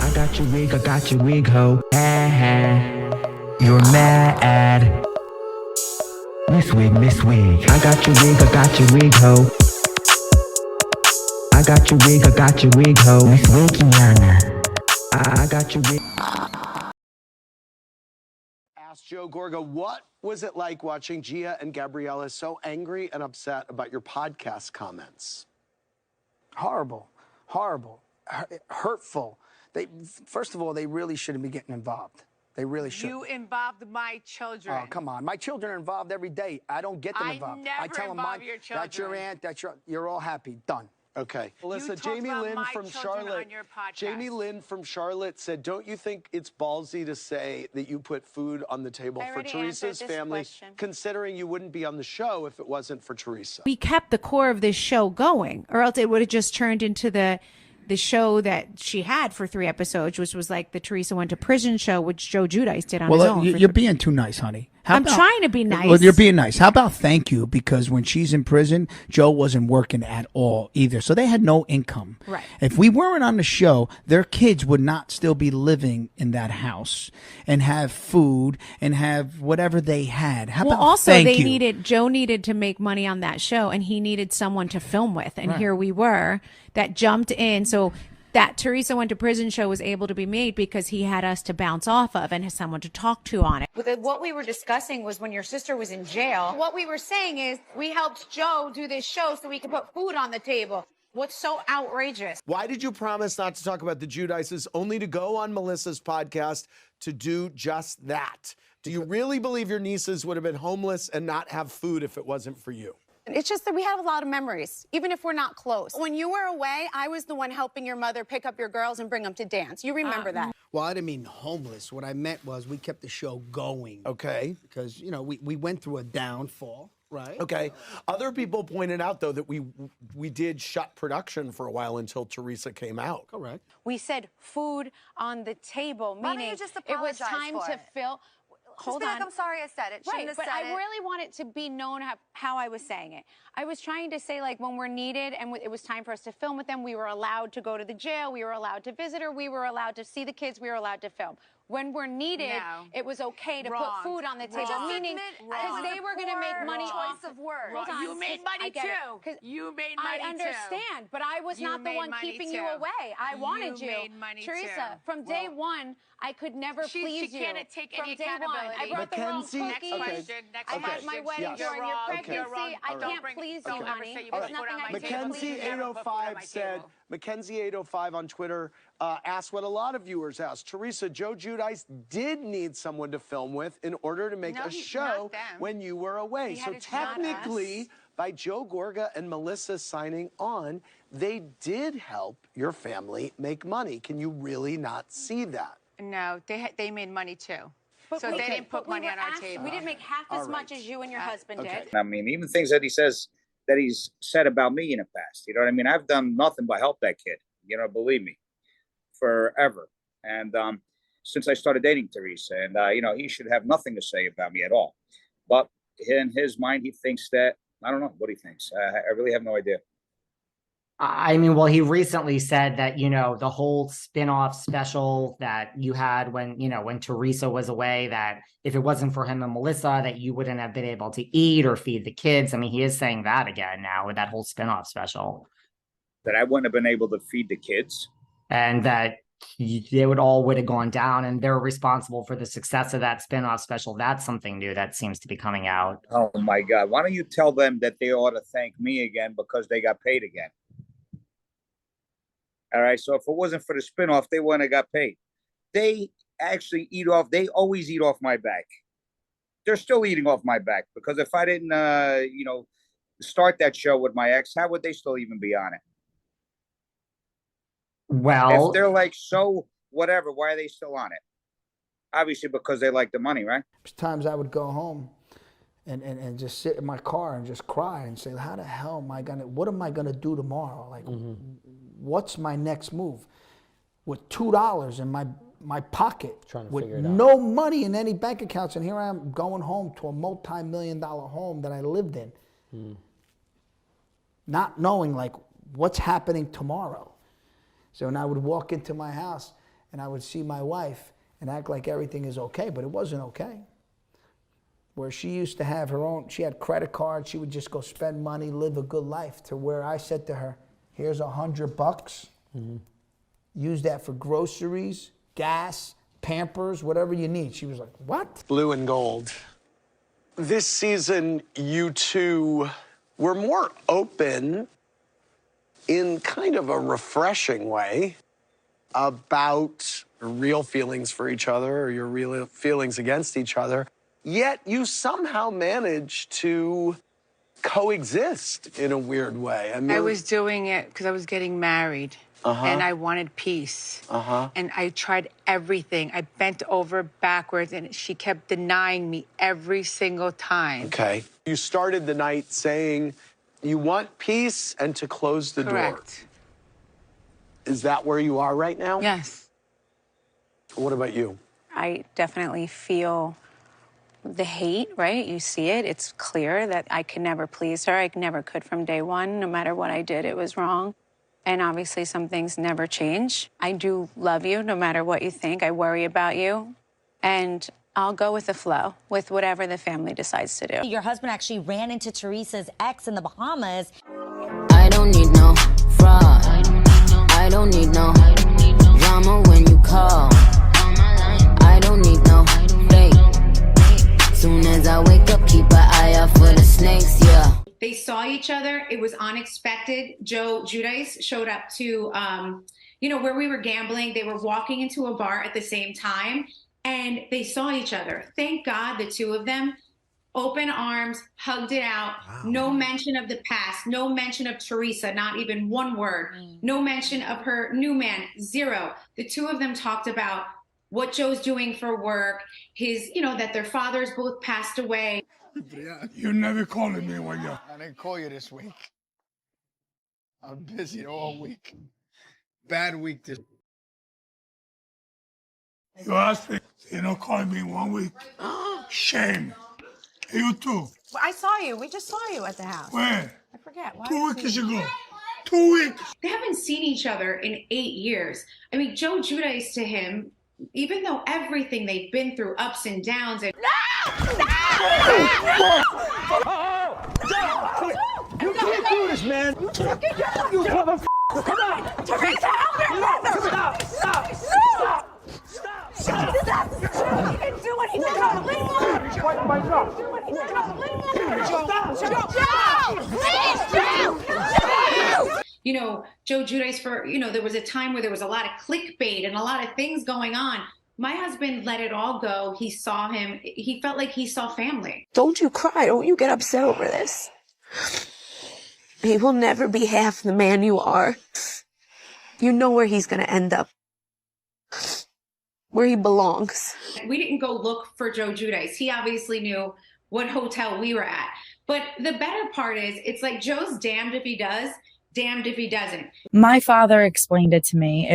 I got your wig, ho. You're mad. Miss Wig. I got your wig, ho. I got your wig, ho. Miss Wigiana. I got your wig. Ask Joe Gorga, what was it like watching Gia and Gabriella so angry and upset about your podcast comments? Horrible, hurtful. First of all, they really shouldn't be getting involved. They really should. You involved my children. Oh, come on. My children are involved every day. I don't get them involved. I never involve your children. That's your aunt. You're all happy. Done. Okay. Melissa, Jamie Lynn from Charlotte. Jamie Lynn from Charlotte said, don't you think it's ballsy to say that you put food on the table for Teresa's family, considering you wouldn't be on the show if it wasn't for Teresa? We kept the core of this show going, or else it would have just turned into the show that she had for 3 episodes, which was like the Teresa Went to Prison show, which Joe Giudice did on his own. You're being too nice, honey. I'm trying to be nice. Well, you're being nice. How about thank you? Because when she's in prison, Joe wasn't working at all either. So they had no income. Right. If we weren't on the show, their kids would not still be living in that house and have food and have whatever they had. How about also thank you? Joe needed to make money on that show, and he needed someone to film with. And here we were that jumped in. So that Teresa Went to Prison show was able to be made because he had us to bounce off of and has someone to talk to on it. What we were discussing was when your sister was in jail. What we were saying is we helped Joe do this show so we could put food on the table. What's so outrageous? Why did you promise not to talk about the Giudices, only to go on Melissa's podcast to do just that? Do you really believe your nieces would have been homeless and not have food if it wasn't for you? It's just that we have a lot of memories, even if we're not close. When you were away, I was the one helping your mother pick up your girls and bring them to dance. You remember that? Well, I didn't mean homeless. What I meant was we kept the show going. Okay. Because, we went through a downfall, right? Okay. Other people pointed out, though, that we did shut production for a while until Teresa came out. Correct. We said food on the table, meaning it was time to fill. Hold on. I'm sorry I said it. Right, but I really want it to be known how I was saying it. I was trying to say, like, when we're needed and it was time for us to film with them, we were allowed to go to the jail, we were allowed to visit her, we were allowed to see the kids, we were allowed to film. When we're needed, it was okay to put food on the table, meaning because they were going to make money off of words. Hold on, you made money too. You made money too. I understand, but I was not the one keeping you away. I wanted you. Teresa, from day one, I could never please you. She can't take any day one, I brought the world cookies. I had my wedding during your pregnancy. I can't please you, honey. There's nothing I can please you. Mackenzie 805 on Twitter asked what a lot of viewers asked. Teresa, Joe Giudice did need someone to film with in order to make a show when you were away. So technically, by Joe Gorga and Melissa signing on, they did help your family make money. Can you really not see that? No, they made money too. So they didn't put money on our table. We didn't make half as much as you and your husband did. I mean, even things that he's said about me in the past. You know what I mean? I've done nothing but help that kid. Believe me, forever. And since I started dating Teresa, and he should have nothing to say about me at all. But in his mind, he thinks that I don't know what he thinks. I really have no idea. I mean, well, he recently said that, the whole spin-off special that you had when Teresa was away, that if it wasn't for him and Melissa, that you wouldn't have been able to eat or feed the kids. I mean, he is saying that again now with that whole spin-off special. That I wouldn't have been able to feed the kids. And that they would have gone down, and they're responsible for the success of that spin-off special. That's something new that seems to be coming out. Oh, my God. Why don't you tell them that they ought to thank me again because they got paid again? All right, so if it wasn't for the spinoff, they wouldn't have got paid. They actually they always eat off my back. They're still eating off my back because if I didn't, start that show with my ex, how would they still even be on it? Well, if they're like, so whatever, why are they still on it? Obviously because they like the money, right? There's times I would go home and just sit in my car and just cry and say, how the hell am I what am I gonna do tomorrow? Like, what's my next move? With $2 in my pocket, with no money in any bank accounts, and here I am going home to a multi-million-dollar home that I lived in, not knowing like what's happening tomorrow. So when I would walk into my house and I would see my wife and act like everything is okay, but it wasn't okay. Where she used to have her own, she had credit cards, she would just go spend money, live a good life, to where I said to her, here's $100, use that for groceries, gas, Pampers, whatever you need. She was like, what? Blue and gold. This season, you two were more open in kind of a refreshing way about real feelings for each other or your real feelings against each other. Yet you somehow managed to coexist in a weird way. I mean, I was doing it because I was getting married. And I wanted peace. And I tried everything. I bent over backwards, and she kept denying me every single time. Okay. You started the night saying you want peace and to close the door. Correct. Is that where you are right now? Yes. What about you? I definitely feel the hate, right? You see it. It's clear that I could never please her. I never could from day one. No matter what I did, it was wrong. And obviously some things never change. I do love you no matter what you think. I worry about you. And I'll go with the flow, with whatever the family decides to do. Your husband actually ran into Teresa's ex in the Bahamas. I don't need no fraud. I don't need no drama when you call. I don't need no fake. Soon as I wake up, keep an eye out for the snakes, yeah. They saw each other. It was unexpected. Joe Giudice showed up to, where we were gambling. They were walking into a bar at the same time, and they saw each other. Thank God, the two of them, open arms, hugged it out. Wow. No mention of the past. No mention of Teresa, not even one word. No mention of her new man, zero. The two of them talked about what Joe's doing for work, that their fathers both passed away. You never calling me when you... I didn't call you this week. I'm busy all week. Bad week this. You asked me, you don't call me 1 week. Shame. You too. Well, I saw you. We just saw you at the house. Where? I forget. Why 2 weeks ago. 2 weeks. They haven't seen each other in 8 years. I mean, Joe Giudice to him, even though everything they've been through, ups and downs, and You can't do this, man. You motherfucker. Come on. Teresa, help your brother. Stop. He didn't do what he did. He's fighting myself. Joe Giudice there was a time where there was a lot of clickbait and a lot of things going on. My husband let it all go. He saw him. He felt like he saw family. Don't you cry. Don't you get upset over this. He will never be half the man you are. You know where he's going to end up. Where he belongs. We didn't go look for Joe Giudice. He obviously knew what hotel we were at. But the better part is, it's like Joe's damned if he does, damned if he doesn't. My father explained it to me.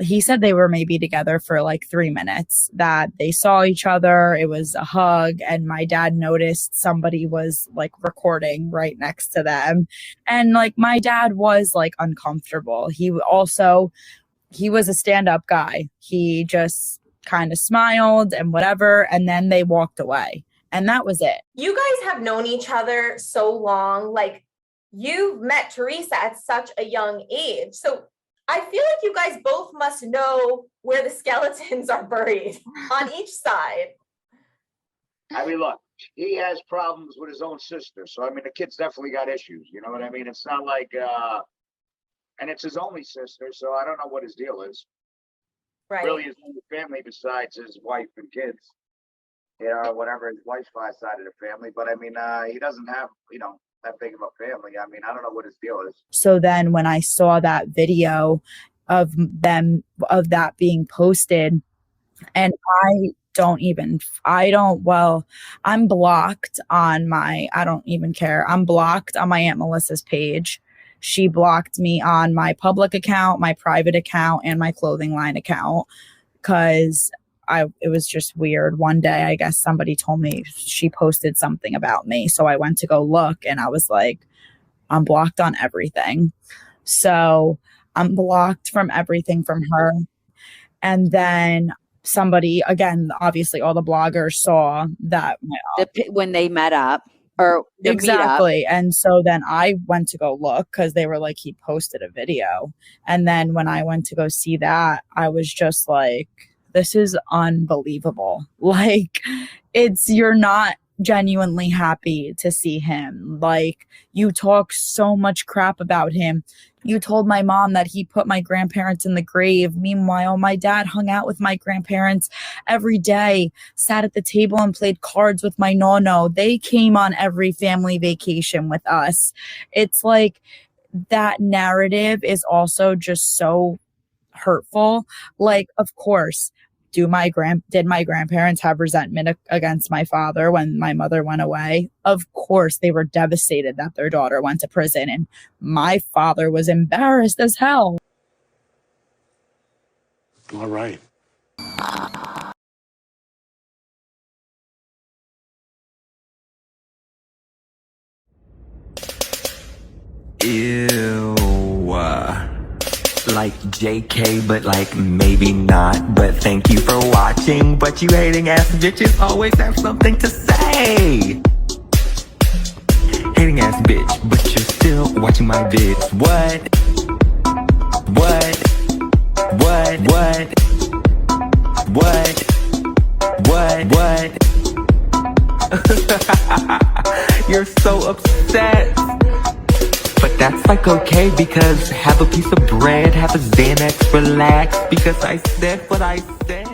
He said they were maybe together for like 3 minutes, that they saw each other. It was a hug. And my dad noticed somebody was like recording right next to them. And like my dad was like uncomfortable. He was a stand-up guy. He just kind of smiled and whatever. And then they walked away. And that was it. You guys have known each other so long. Like, you've met Teresa at such a young age. So I feel like you guys both must know where the skeletons are buried on each side. I mean, look, he has problems with his own sister. So, I mean, the kid's definitely got issues. You know what I mean? It's not like, and it's his only sister. So I don't know what his deal is. Right. Really his only family besides his wife and kids. Whatever his wife's side of the family. But I mean, he doesn't have, that big of a family. I mean, I don't know what his deal is. So then when I saw that video of that being posted, and I'm blocked on I don't even care. I'm blocked on my Aunt Melissa's page. She blocked me on my public account, my private account, and my clothing line account, because it was just weird. One day, I guess somebody told me she posted something about me. So I went to go look, and I was like, I'm blocked on everything. So I'm blocked from everything from her. And then somebody, again, obviously all the bloggers saw that when they met up. Or exactly. And so then I went to go look because they were like, he posted a video. And then when I went to go see that, I was just like, this is unbelievable. Like, you're not genuinely happy to see him. Like, you talk so much crap about him. You told my mom that he put my grandparents in the grave. Meanwhile, my dad hung out with my grandparents every day, sat at the table and played cards with my nono. They came on every family vacation with us. It's like that narrative is also just so hurtful. Like, of course, did my grandparents have resentment against my father when my mother went away? Of course, they were devastated that their daughter went to prison, and my father was embarrassed as hell. All right. Ew. Like JK, but like maybe not. But thank you for watching. But you hating ass bitches always have something to say. Hating ass bitch, but you're still watching my vids. What? You're so upset. But that's like okay, because have a piece of bread, have a Xanax, relax, because I said what I said.